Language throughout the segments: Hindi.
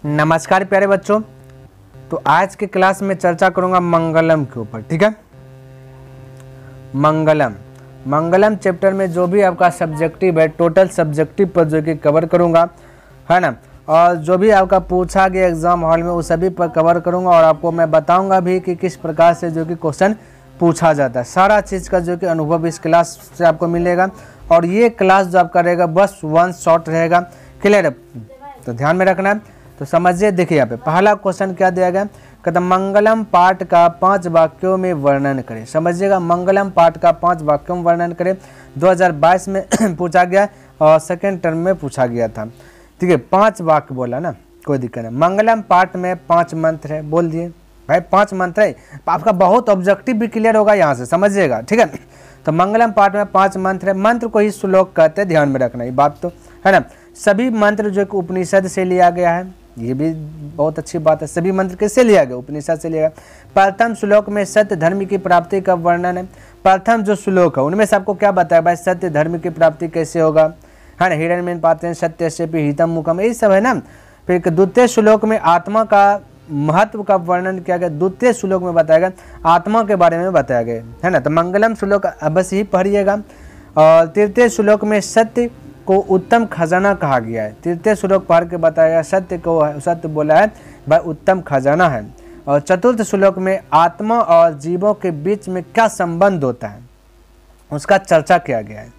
नमस्कार प्यारे बच्चों। तो आज के क्लास में चर्चा करूंगा मंगलम के ऊपर। ठीक है, मंगलम चैप्टर में जो भी आपका सब्जेक्टिव है, टोटल सब्जेक्टिव पर जो कि कवर करूंगा, है ना। और जो भी आपका पूछा गया एग्जाम हॉल में वो सभी पर कवर करूंगा और आपको मैं बताऊंगा भी कि किस प्रकार से जो कि क्वेश्चन पूछा जाता है। सारा चीज़ का जो कि अनुभव इस क्लास से आपको मिलेगा। और ये क्लास जो आपका रहेगा बस वन शॉट रहेगा। क्लियर है? तो ध्यान में रखना है। तो समझिए, देखिए यहाँ पे पहला क्वेश्चन क्या दिया गया, कहता मंगलम पाठ का 5 वाक्यों में वर्णन करें। समझिएगा, मंगलम पाठ का 5 वाक्यों में वर्णन करें। 2022 में पूछा गया और सेकेंड टर्म में पूछा गया था। ठीक है, 5 वाक्य बोला ना, कोई दिक्कत नहीं। मंगलम पाठ में 5 मंत्र है, बोल दिए भाई 5 मंत्र है। आपका बहुत ऑब्जेक्टिव भी क्लियर होगा यहाँ से, समझिएगा। ठीक है, तो मंगलम पाठ में 5 मंत्र है। मंत्र को ही श्लोक कहते हैं, ध्यान में रखना ये बात, तो है ना। सभी मंत्र जो कि उपनिषद से लिया गया है, ये भी बहुत अच्छी बात है। सभी मंत्र किससे लिया गया? उपनिषद से लिया गया। प्रथम श्लोक में सत्य धर्म की प्राप्ति का वर्णन है। प्रथम जो श्लोक है उनमें से आपको क्या बताया भाई, सत्य धर्म की प्राप्ति कैसे होगा, है ना। हिरण्यमेन पाते हैं सत्य से भी हितम मुखम, यही सब है ना। फिर द्वितीय श्लोक में आत्मा का महत्व का वर्णन किया गया। द्वितीय श्लोक में बताया गया आत्मा के बारे में बताया गया, है ना। तो मंगलम श्लोक अवश्य ही पढ़िएगा। और तृतीय श्लोक में सत्य को उत्तम खजाना कहा गया है। तृतीय श्लोक पढ़ के बताया गया सत्य को, सत्य बोला है भाई उत्तम खजाना है। और चतुर्थ श्लोक में आत्मा और जीवों के बीच में क्या संबंध होता है उसका चर्चा किया गया है।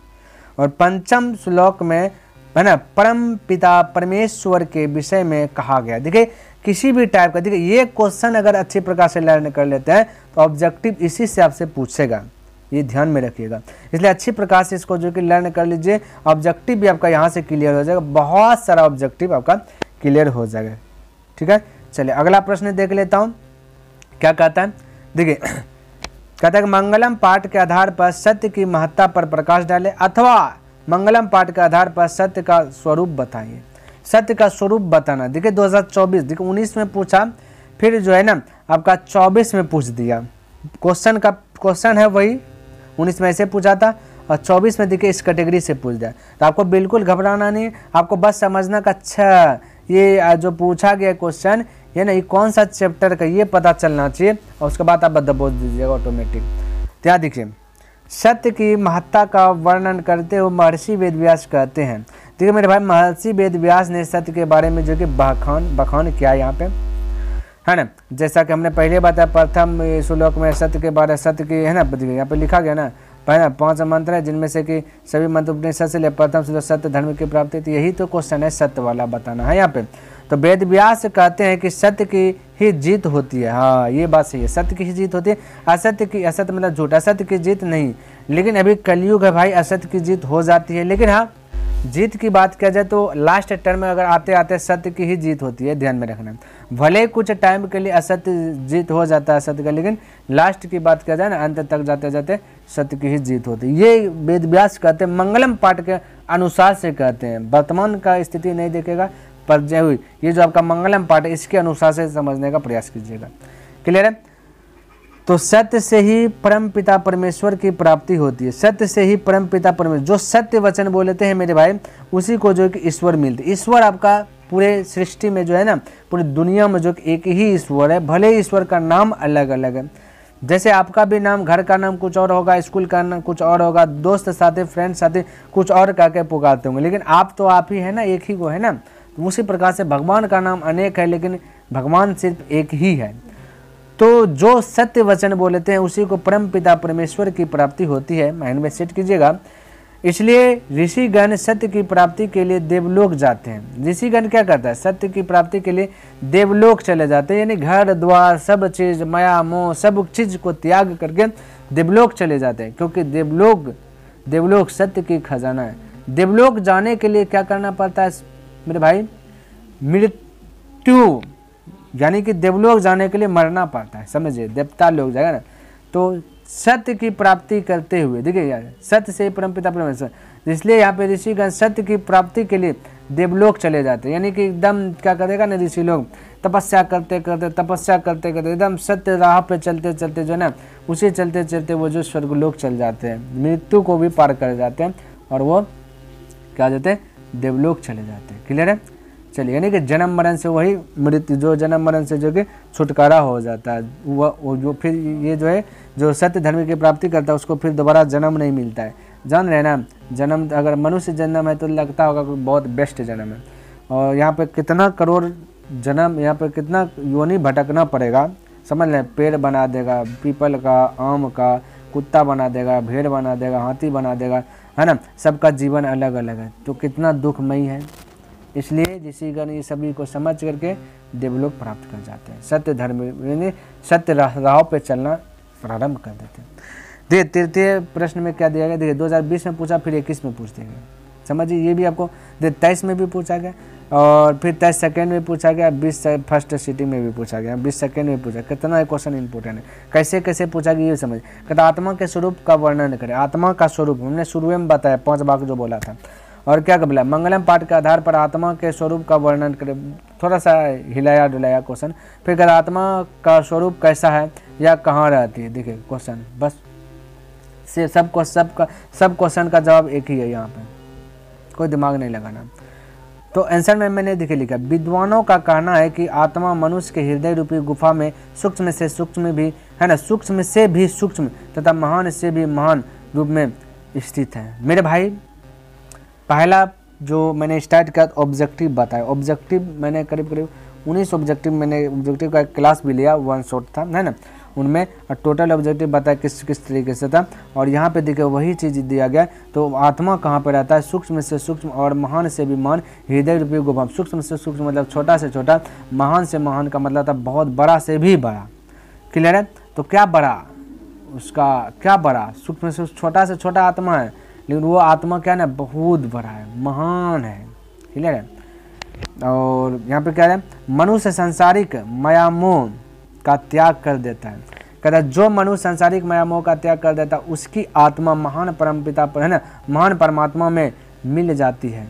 और पंचम श्लोक में, है ना, परम पिता परमेश्वर के विषय में कहा गया। देखिए किसी भी टाइप का, देखिए ये क्वेश्चन अगर अच्छी प्रकार से लर्न कर लेते हैं तो ऑब्जेक्टिव इसी से आपसे पूछेगा, ये ध्यान में रखिएगा। इसलिए अच्छी प्रकार से इसको जो कि लर्न कर लीजिए, ऑब्जेक्टिव भी आपका यहाँ से क्लियर हो जाएगा। बहुत सारा ऑब्जेक्टिव आपका क्लियर हो जाएगा। ठीक है, चलिए अगला प्रश्न देख लेता हूँ क्या कहता है। देखिए कहता है कि मंगलम पाठ के आधार पर सत्य की महत्ता पर प्रकाश डालें, अथवा मंगलम पाठ के आधार पर सत्य का स्वरूप बताइए। सत्य का स्वरूप बताना। देखिए 2024, देखिए 19 में पूछा, फिर जो है ना आपका 24 में पूछ दिया। क्वेश्चन है वही 19 में ऐसे पूछा था और 24 में देखिए इस कैटेगरी से पूछ दिया। तो आपको बिल्कुल घबराना नहीं, आपको बस समझना का अच्छा ये जो पूछा गया क्वेश्चन ये ना ये कौन सा चैप्टर का ये पता चलना चाहिए। और उसके बाद आप बोल दीजिएगा ऑटोमेटिक। तो यहाँ देखिए सत्य की महत्ता का वर्णन करते हुए महर्षि वेदव्यास कहते हैं। देखिए मेरे भाई महर्षि वेदव्यास ने सत्य के बारे में जो कि बखान किया यहाँ पे, है ना। जैसा कि हमने पहले बताया प्रथम श्लोक में सत्य के बारे, सत्य की, है ना, यहाँ पे लिखा गया ना, पहला 5 मंत्र है जिनमें से कि सभी मंत्र उपनिषद से ले। प्रथम श्लोक सत्य धर्म की प्राप्ति, तो यही तो क्वेश्चन है, सत्य वाला बताना है यहाँ पे। तो वेदव्यास कहते हैं कि सत्य की ही जीत होती है। हाँ ये बात सही है, सत्य की ही जीत होती है। असत्य की, असत्य मतलब झूठ, असत्य की जीत नहीं। लेकिन अभी कलयुग है भाई, असत्य की जीत हो जाती है। लेकिन हाँ जीत की बात किया जाए तो लास्ट टर्म में अगर आते आते सत्य की ही जीत होती है, ध्यान में रखना। भले कुछ टाइम के लिए असत्य जीत हो जाता है सत्य का, लेकिन लास्ट की बात किया जाए ना अंत तक जाते जाते सत्य की ही जीत होती है। ये वेदव्यास कहते हैं, मंगलम पाठ के अनुसार से कहते हैं। वर्तमान का स्थिति नहीं देखेगा पर जो ये जो आपका मंगलम पाठ है इसके अनुसार से समझने का प्रयास कीजिएगा। क्लियर है? तो सत्य से ही परम पिता परमेश्वर की प्राप्ति होती है। सत्य से ही परम पिता परमेश्वर, जो सत्य वचन बोलते हैं मेरे भाई, उसी को जो कि ईश्वर मिलते। ईश्वर आपका पूरे सृष्टि में जो है ना, पूरी दुनिया में जो कि एक ही ईश्वर है। भले ईश्वर का नाम अलग अलग है, जैसे आपका भी नाम, घर का नाम कुछ और होगा, स्कूल का नाम कुछ और होगा, दोस्त साथी फ्रेंड साथी कुछ और कह के पुकारते होंगे, लेकिन आप तो आप ही है ना, एक ही को है ना। तो उसी प्रकार से भगवान का नाम अनेक है लेकिन भगवान सिर्फ एक ही है। तो जो सत्य वचन बोलते हैं उसी को परम पिता परमेश्वर की प्राप्ति होती है। माइंड में सेट कीजिएगा। इसलिए ऋषिगण सत्य की प्राप्ति के लिए देवलोक जाते हैं। ऋषिगण क्या करता है? सत्य की प्राप्ति के लिए देवलोक चले जाते हैं, यानी घर द्वार सब चीज, माया मोह सब चीज को त्याग करके देवलोक चले जाते हैं, क्योंकि देवलोक सत्य की खजाना है। देवलोक जाने के लिए क्या करना पड़ता है मेरे भाई? मृत्यु, यानी कि देवलोक जाने के लिए मरना पड़ता है, समझिए, देवता लोग जाएगा ना। तो सत्य की प्राप्ति करते हुए, देखिए यार, सत्य से परमपिता परमेश्वर, इसलिए यहाँ पे ऋषिगण सत्य की प्राप्ति के लिए देवलोक चले जाते हैं। यानी कि एकदम क्या करेगा ना ऋषि लोग, तपस्या करते करते एकदम सत्य राह पे चलते चलते जो है ना, उसे चलते चलते वो जो स्वर्गलोक चल जाते हैं, मृत्यु को भी पार कर जाते हैं और वो क्या जाते हैं? देवलोक चले जाते हैं। क्लियर है? चलिए, यानी कि जन्म मरण से वही मृत्यु, जो जन्म मरण से जो कि छुटकारा हो जाता है, वो जो फिर ये जो है जो सत्य धर्म की प्राप्ति करता है उसको फिर दोबारा जन्म नहीं मिलता है। जान रहे ना, जन्म अगर मनुष्य जन्म है तो लगता होगा कि बहुत बेस्ट जन्म है, और यहाँ पे कितना करोड़ जन्म, यहाँ पे कितना योनि भटकना पड़ेगा, समझ लें। पेड़ बना देगा, पीपल का, आम का, कुत्ता बना देगा, भेड़ बना देगा, हाथी बना देगा, है ना। सबका जीवन अलग अलग है, तो कितना दुखमयी है। इसलिए ऋषिगण ये सभी को समझ करके देवलोक प्राप्त कर जाते हैं, सत्य धर्म यानी सत्य राह पे चलना प्रारंभ कर देते हैं। देखिए तृतीय प्रश्न में क्या दिया गया, देखिए 2020 में पूछा, फिर 21 में पूछ देंगे, समझिए। ये भी आपको 23 में भी पूछा गया, और फिर 23 सेकेंड में पूछा गया, 20 फर्स्ट सिटिंग में भी पूछा गया, 20 सेकेंड में पूछा। कितना क्वेश्चन इंपॉर्टेंट है, कैसे कैसे पूछा गया ये समझ। कहता आत्मा के स्वरूप का वर्णन करें। आत्मा का स्वरूप हमने शुरू में बताया, 5 भाग जो बोला था। और क्या बोला, मंगलम पाठ के आधार पर आत्मा के स्वरूप का वर्णन करें। थोड़ा सा हिलाया डुलाया क्वेश्चन। फिर कहता आत्मा का स्वरूप कैसा है या कहाँ रहती है। देखिए क्वेश्चन बस से सब क्वेश्चन का जवाब एक ही है, यहाँ पे कोई दिमाग नहीं लगाना। तो आंसर में मैंने देखिए लिखा, विद्वानों का कहना है कि आत्मा मनुष्य के हृदय रूपी गुफा में सूक्ष्म से सूक्ष्म भी है ना, सूक्ष्म से भी सूक्ष्म तथा महान से भी महान रूप में स्थित है। मेरे भाई पहला जो मैंने स्टार्ट किया ऑब्जेक्टिव बताया। ऑब्जेक्टिव मैंने करीब 19 ऑब्जेक्टिव, मैंने ऑब्जेक्टिव का क्लास भी लिया, 1 शॉट था, है ना। उनमें टोटल ऑब्जेक्टिव बताया किस किस तरीके से था। और यहाँ पे देखिए वही चीज़ दिया गया। तो आत्मा कहाँ पे रहता है, सूक्ष्म से सूक्ष्म और महान से भी महान हृदय रूपी गुफा। सूक्ष्म से सूक्ष्म मतलब छोटा से छोटा, महान से महान का मतलब था बहुत बड़ा से भी बड़ा। क्लियर है। तो क्या बड़ा, उसका क्या बड़ा, सूक्ष्म से छोटा आत्मा है, लेकिन वो आत्मा क्या है ना, बहुत बड़ा है, महान है। क्लियर है। और यहाँ पे क्या है, मनुष्य सांसारिक मायामोह का त्याग कर देता है। कहता जो मनुष्य सांसारिक मायामोह का त्याग कर देता है उसकी आत्मा महान परमपिता पर, है ना, महान परमात्मा में मिल जाती है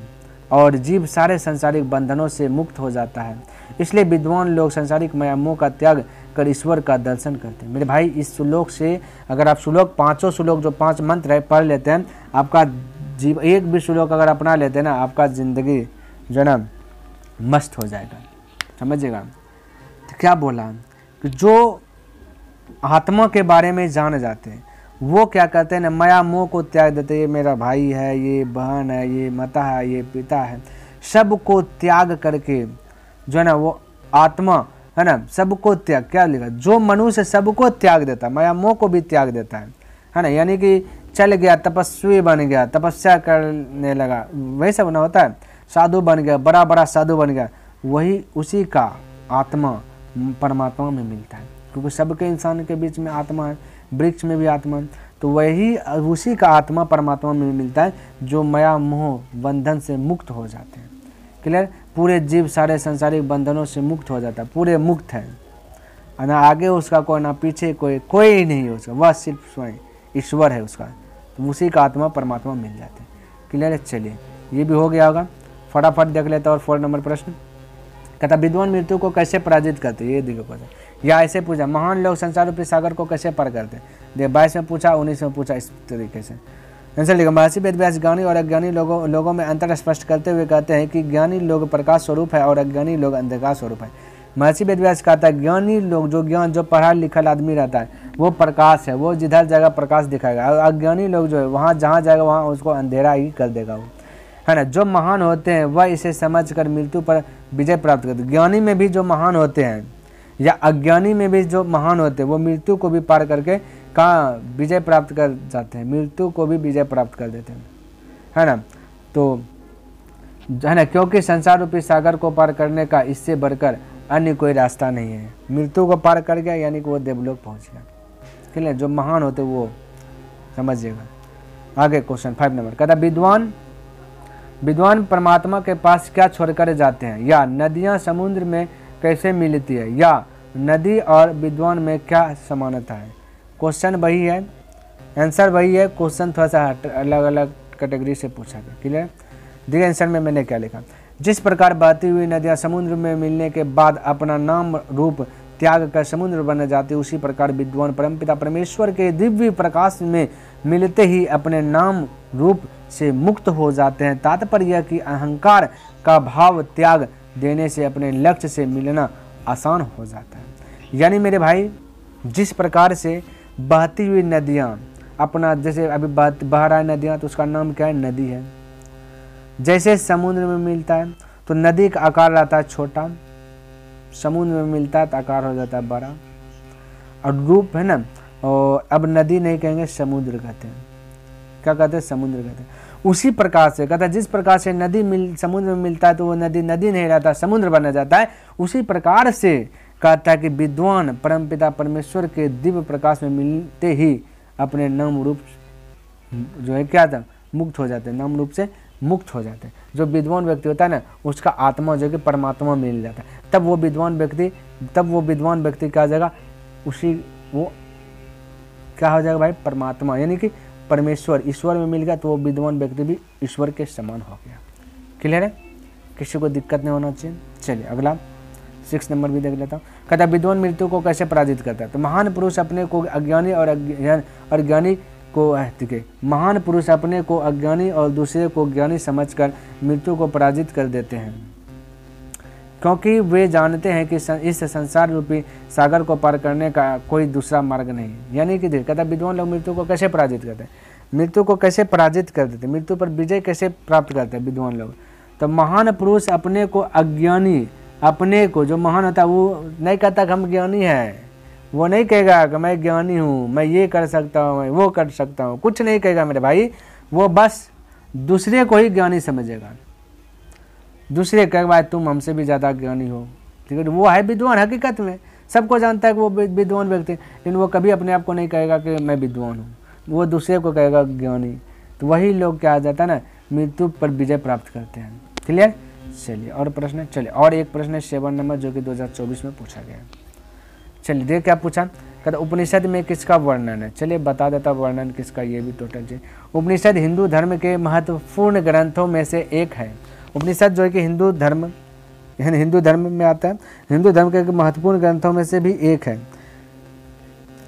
और जीव सारे सांसारिक बंधनों से मुक्त हो जाता है। इसलिए विद्वान लोग सांसारिक मायामोह का त्याग कर ईश्वर का दर्शन करते हैं। मेरे भाई इस श्लोक से अगर आप श्लोक, 5 श्लोक जो 5 मंत्र है पढ़ लेते हैं, आपका जीव एक भी श्लोक अगर अपना लेते हैं ना, आपका जिंदगी जो है ना मस्त हो जाएगा, समझिएगा। तो क्या बोला कि जो आत्मा के बारे में जान जाते हैं वो क्या करते हैं ना, माया मोह को त्याग देते हैं। ये मेरा भाई है, ये बहन है, ये माता है, ये पिता है, सबको त्याग करके जो है ना वो आत्मा है ना, सबको त्याग, क्या लिखा, जो मनुष्य सबको त्याग देता है, माया मोह को भी त्याग देता है ना। यानी कि चल गया, तपस्वी बन गया, तपस्या करने लगा, वही सब ना होता है, साधु बन गया, बड़ा साधु बन गया, वही उसी का आत्मा परमात्मा में मिलता है। क्योंकि सबके इंसान के बीच में आत्मा है, वृक्ष में भी आत्मा है, तो वही उसी का आत्मा परमात्मा में मिलता है जो माया मोह बंधन से मुक्त हो जाते हैं। क्लियर। पूरे जीव सारे संसारिक बंधनों से मुक्त हो जाता है, पूरे मुक्त है, ना आगे उसका कोई ना पीछे कोई नहीं है उसका, वह सिर्फ स्वयं ईश्वर है उसका। तो उसी का आत्मा परमात्मा मिल जाते हैं। क्लियर है। चलिए ये भी हो गया होगा, फटाफट देख लेते हैं। और 4 नंबर प्रश्न कहता विद्वान मृत्यु को कैसे पराजित करते, ये देखो क्वेश्चन। या ऐसे पूछा, महान लोग संसार रूपी सागर को कैसे पार करते हैं। देखिए 22 में पूछा, 19 में पूछा, इस तरीके से आंसर लिखा। महर्षि वेदव्यास ज्ञानी और अज्ञानी लोगों में अंतर स्पष्ट करते हुए कहते हैं कि ज्ञानी लोग प्रकाश स्वरूप है और अज्ञानी लोग अंधकार स्वरूप है। महर्षि वेदव्यास कहता है ज्ञानी लोग, जो ज्ञान, जो पढ़ा लिखा आदमी रहता है वो प्रकाश है, वो जिधर जाएगा प्रकाश दिखाएगा। और अज्ञानी लोग जो है वहाँ जहाँ जाएगा वहाँ उसको अंधेरा ही कर देगा वो, है ना। जो महान होते हैं वह इसे समझकर मृत्यु पर विजय प्राप्त करते हैं। ज्ञानी में भी जो महान होते हैं या अज्ञानी में भी जो महान होते हैं वो मृत्यु को भी पार करके कहाँ विजय प्राप्त कर जाते हैं, मृत्यु को भी विजय प्राप्त कर देते हैं, है ना। तो है ना, क्योंकि संसार रूपी सागर को पार करने का इससे बढ़कर अन्य कोई रास्ता नहीं है। मृत्यु को पार कर गया यानी कि वो देवलोक पहुँच गया। ठीक है। जो महान होते वो समझिएगा। आगे क्वेश्चन 5 नंबर कहता विद्वान परमात्मा के पास क्या छोड़कर जाते हैं, या नदियाँ समुद्र में कैसे मिलती है, या नदी और विद्वान में क्या समानता है। क्वेश्चन वही है, आंसर वही है, क्वेश्चन थोड़ा सा अलग अलग कैटेगरी से पूछा गया। क्लियर। देखिए आंसर में मैंने क्या लिखा, जिस प्रकार बहती हुई नदियाँ समुद्र में मिलने के बाद अपना नाम रूप त्याग कर समुद्र बन जाती, उसी प्रकार विद्वान परमपिता परमेश्वर के दिव्य प्रकाश में मिलते ही अपने नाम रूप से मुक्त हो जाते हैं। तात्पर्य कि अहंकार का भाव त्याग देने से अपने लक्ष्य से मिलना आसान हो जाता है। यानी मेरे भाई, जिस प्रकार से बहती हुई नदियाँ अपना, जैसे अभी बह रहा है नदियाँ, तो उसका नाम क्या है? नदी है। जैसे समुद्र में मिलता है तो नदी का आकार रहता है छोटा, समुद्र में मिलता है तो आकार हो जाता है बड़ा, और रूप है ना। और अब नदी नहीं कहेंगे, समुद्र कहते हैं। क्या कहते हैं? समुद्र कहते हैं। उसी प्रकार से कहता है, जिस प्रकार से नदी समुद्र में मिलता है तो वो नदी नहीं रहता, समुद्र बन जाता है। उसी प्रकार से कहता है कि विद्वान परमपिता परमेश्वर के दिव्य प्रकाश में मिलते ही अपने नाम रूप जो है क्या था? मुक्त हो जाते हैं, नाम रूप से मुक्त हो जाते हैं। जो विद्वान व्यक्ति होता है ना, उसका आत्मा जो कि परमात्मा मिल जाता है। तब वो विद्वान व्यक्ति क्या हो जाएगा? वो क्या हो जाएगा भाई? परमात्मा, यानी कि परमेश्वर, ईश्वर में मिल गया तो वो विद्वान व्यक्ति भी ईश्वर के समान हो गया। क्लियर है? किसी को दिक्कत नहीं होना चाहिए। चलिए अगला 6 नंबर भी देख लेता हूँ। कहता है विद्वान मृत्यु को कैसे पराजित करता है? तो महान पुरुष अपने को अज्ञानी और ज्ञानी को महान पुरुष अपने को अज्ञानी और दूसरे को ज्ञानी समझकर मृत्यु को पराजित कर देते हैं, क्योंकि वे जानते हैं कि इस संसार रूपी सागर को पार करने का कोई दूसरा मार्ग नहीं। यानी कि कहता है विद्वान लोग मृत्यु को कैसे पराजित करते हैं? मृत्यु को कैसे पराजित कर देते हैं? मृत्यु पर विजय कैसे प्राप्त करते हैं विद्वान लोग? तो महान पुरुष अपने को अज्ञानी, अपने को जो महान होता है वो नहीं कहता कि हम ज्ञानी हैं, वो नहीं कहेगा कि मैं ज्ञानी हूँ, मैं ये कर सकता हूँ, मैं वो कर सकता हूँ, कुछ नहीं कहेगा मेरे भाई। वो बस दूसरे को ही ज्ञानी समझेगा, दूसरे कहेगा भाई तुम हमसे भी ज़्यादा ज्ञानी हो। ठीक है, वो है विद्वान। हकीकत में सबको जानता है कि वो विद्वान व्यक्ति, लेकिन वो कभी अपने आप को नहीं कहेगा कि मैं विद्वान हूँ, वो दूसरे को कहेगा ज्ञानी। तो वही लोग क्या आ जाता है ना, मृत्यु पर विजय प्राप्त करते हैं। क्लियर? चलिए और प्रश्न, चलिए और एक प्रश्न है 7 नंबर जो कि 2024 में पूछा गया। चलिए देख क्या पूछा। कहता उपनिषद में किसका वर्णन है? चलिए बता देता वर्णन किसका, ये भी टोटल चीज। उपनिषद हिंदू धर्म के महत्वपूर्ण ग्रंथों में से एक है। उपनिषद जो है कि हिंदू धर्म में आता है, हिंदू धर्म के महत्वपूर्ण ग्रंथों में से भी एक है।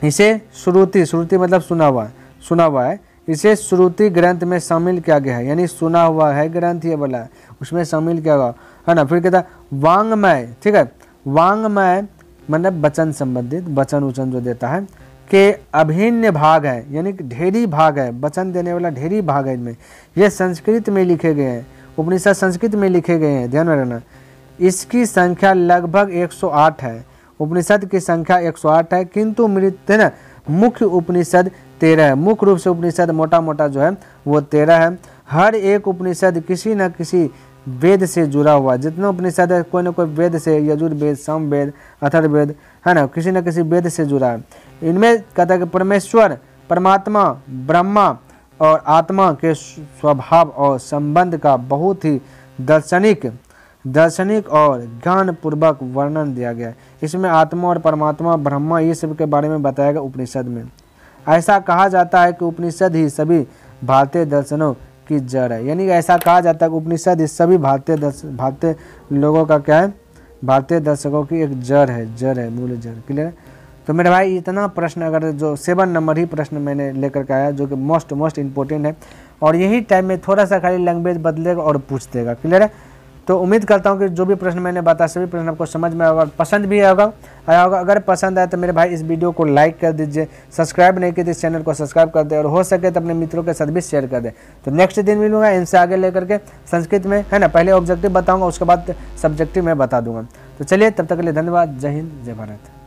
इसे श्रुति मतलब सुना हुआ है, इसे श्रुति ग्रंथ में शामिल किया गया है, यानी सुना हुआ है ग्रंथ ये बोला है, उसमें शामिल किया हुआ है ना। फिर कहता है वांग्मय, ठीक है, वांग्मय मतलब वचन संबंधित, वचन उचन जो देता है के अभिन्न भाग है, यानी कि ढेरी भाग है, वचन देने वाला ढेरी भाग है इनमें। ये संस्कृत में लिखे गए हैं, उपनिषद संस्कृत में लिखे गए हैं, ध्यान में रखना। इसकी संख्या लगभग 108 है, उपनिषद की संख्या 108 है, किंतु है ना मुख्य उपनिषद 13 है। मुख्य रूप से उपनिषद मोटा जो है वो 13 है। हर एक उपनिषद किसी न किसी वेद से जुड़ा हुआ, जितना उपनिषद है कोई ना कोई वेद से, यजुर्वेद, सामवेद, अथर्ववेद है ना, किसी न किसी वेद से जुड़ा है। इनमें कहता है कि परमेश्वर, परमात्मा, ब्रह्मा और आत्मा के स्वभाव और संबंध का बहुत ही दार्शनिक और ज्ञान पूर्वक वर्णन दिया गया है। इसमें आत्मा और परमात्मा, ब्रह्मा ये सब के बारे में बताया गया उपनिषद में। ऐसा कहा जाता है कि उपनिषद ही सभी भारतीय दर्शनों की जड़ है, यानी ऐसा कहा जाता है कि उपनिषद इस सभी भारतीय लोगों का क्या है, भारतीय दर्शकों की एक जड़ है, मूल जड़। क्लियर है? तो मेरे भाई इतना प्रश्न, अगर जो 7 नंबर ही प्रश्न मैंने लेकर के आया जो कि मोस्ट इंपॉर्टेंट है, और यही टाइम में थोड़ा सा खाली लैंग्वेज बदलेगा और पूछ देगा। क्लियर है? तो उम्मीद करता हूँ कि जो भी प्रश्न मैंने बताया सभी प्रश्न आपको समझ में आया होगा, पसंद भी आया होगा। अगर पसंद आए तो मेरे भाई इस वीडियो को लाइक कर दीजिए, सब्सक्राइब नहीं किए तो इस चैनल को सब्सक्राइब कर दे, और हो सके तो अपने मित्रों के साथ भी शेयर कर दे। तो नेक्स्ट दिन मिलूंगा इनसे आगे लेकर के संस्कृत में, है ना। पहले ऑब्जेक्टिव बताऊँगा, उसके बाद सब्जेक्टिव में बता दूंगा। तो चलिए तब तक के लिए धन्यवाद। जय हिंद, जय भारत।